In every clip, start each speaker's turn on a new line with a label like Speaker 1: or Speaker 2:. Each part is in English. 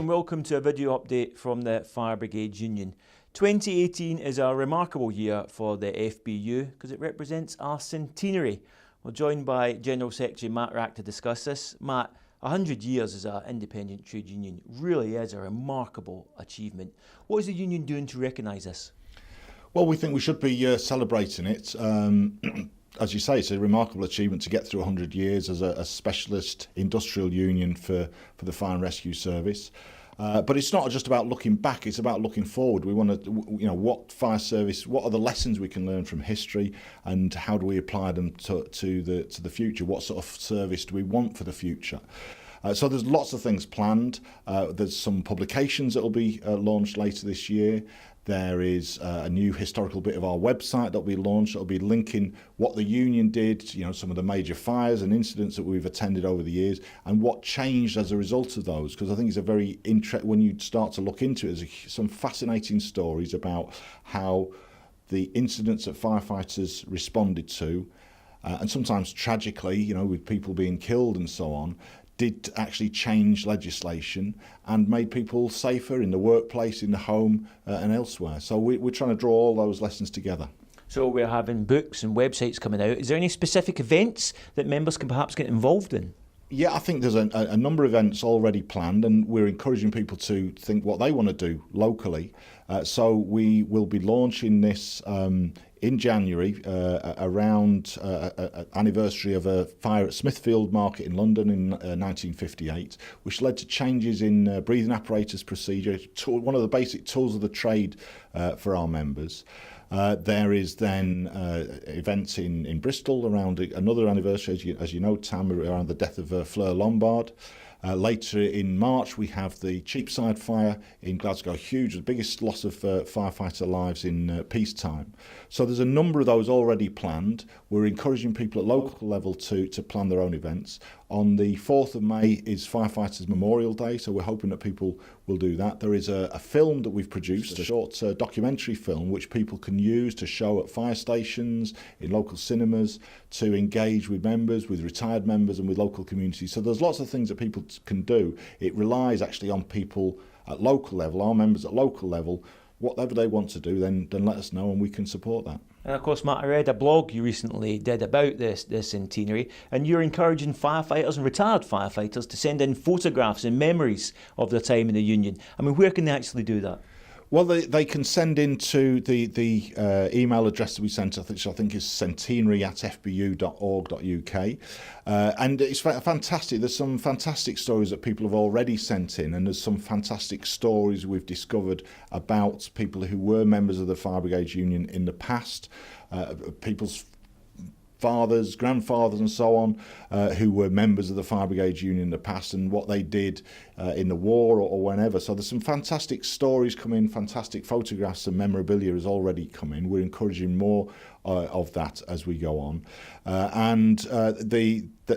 Speaker 1: and welcome to a video update from the Fire Brigades Union. 2018 is a remarkable year for the FBU because it represents our centenary. We're joined by General Secretary Matt Wrack to discuss this. Matt, 100 years as an independent trade union really is a remarkable achievement. What is the union doing to recognise this?
Speaker 2: Well, we think we should be celebrating it. As you say, it's a remarkable achievement to get through 100 years as a specialist industrial union for the Fire and Rescue Service. But it's not just about looking back, it's about looking forward. We want to, what fire service, what are the lessons we can learn from history and how do we apply them to the future? What sort of service do we want for the future? So there's lots of things planned. There's some publications that will be launched later this year. There is a new historical bit of our website that will be launched. That will be linking what the union did, some of the major fires and incidents that we've attended over the years, and what changed as a result of those. Because I think it's a very when you start to look into it, there's some fascinating stories about how the incidents that firefighters responded to, and sometimes tragically, with people being killed and so on, did actually change legislation and made people safer in the workplace, in the home and elsewhere. So we're trying to draw all those lessons together.
Speaker 1: So we're having books and websites coming out. Is there any specific events that members can perhaps get involved in?
Speaker 2: Yeah, I think there's a number of events already planned, and we're encouraging people to think what they want to do locally. So we will be launching this in January around anniversary of a fire at Smithfield Market in London in 1958, which led to changes in breathing apparatus procedure, one of the basic tools of the trade for our members. There is then events in Bristol around another anniversary, as you know, Tam, around the death of Fleur Lombard. Later in March, we have the Cheapside fire in Glasgow, huge, the biggest loss of firefighter lives in peacetime. So there's a number of those already planned. We're encouraging people at local level to plan their own events. On the 4th of May is Firefighters Memorial Day, so we're hoping that people will do that. There is a film that we've produced, a short documentary film, which people can use to show at fire stations, in local cinemas, to engage with members, with retired members and with local communities. So there's lots of things that people can do. It relies actually on people at local level, our members at local level. Whatever they want to do, then let us know and we can support that.
Speaker 1: And of course, Matt, I read a blog you recently did about this centenary, and you're encouraging firefighters and retired firefighters to send in photographs and memories of their time in the union. I mean, where can they actually do that?
Speaker 2: Well, they can send in to the email address that we sent, which I think is centenary@fbu.org.uk. And it's fantastic. There's some fantastic stories that people have already sent in, and there's some fantastic stories we've discovered about people who were members of the Fire Brigades Union in the past, people's fathers, grandfathers and so on, who were members of the Fire Brigades Union in the past and what they did in the war or whenever. So there's some fantastic stories come in, fantastic photographs and memorabilia has already come in. We're encouraging more of that as we go on.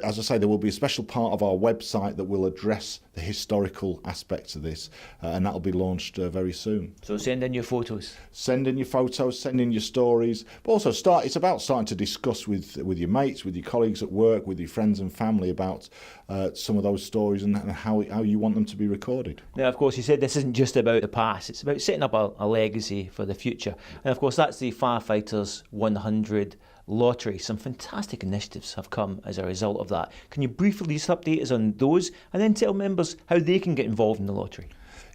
Speaker 2: As I say, there will be a special part of our website that will address the historical aspects of this, and that will be launched very soon.
Speaker 1: So send in your photos.
Speaker 2: Send in your photos, send in your stories, but also it's about starting to discuss with your mates, with your colleagues at work, with your friends and family about some of those stories and how you want them to be recorded.
Speaker 1: Now, of course, you said this isn't just about the past, it's about setting up a legacy for the future. And of course, that's the Firefighters 100 lottery. Some fantastic initiatives have come as a result of that. Can you briefly just update us on those and then tell members how they can get involved in the lottery?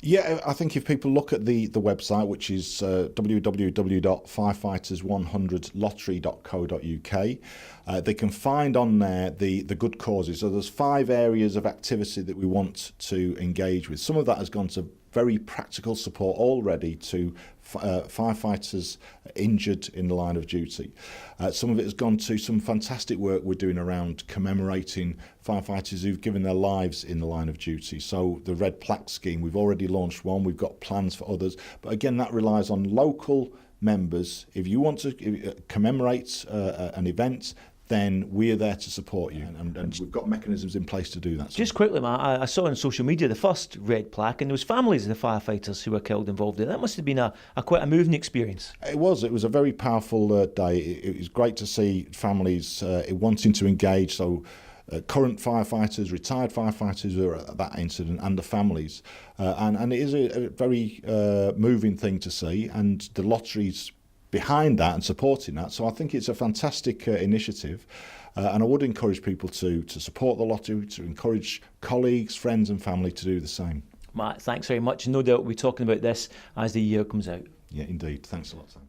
Speaker 2: Yeah, I think if people look at the website, which is www.firefighters100lottery.co.uk, they can find on there the good causes. So there's 5 areas of activity that we want to engage with. Some of that has gone to very practical support already to firefighters injured in the line of duty. Some of it has gone to some fantastic work we're doing around commemorating firefighters who've given their lives in the line of duty. So the Red Plaque scheme, we've already launched one, we've got plans for others, but again that relies on local members. If you want to commemorate an event, then we're there to support you, and we've got mechanisms in place to do that.
Speaker 1: Just quickly, Matt, I saw on social media the first red plaque, and there was families of the firefighters who were killed involved in it. That must have been quite a moving experience.
Speaker 2: It was a very powerful day. It was great to see families wanting to engage. So current firefighters, retired firefighters who were at that incident, and the families. And it is a very moving thing to see, and the lottery's behind that and supporting that. So I think it's a fantastic initiative. And I would encourage people to support the lottery, to encourage colleagues, friends and family to do the same.
Speaker 1: Matt, thanks very much. No doubt we'll be talking about this as the year comes out.
Speaker 2: Yeah, indeed. Thanks a lot, Sam.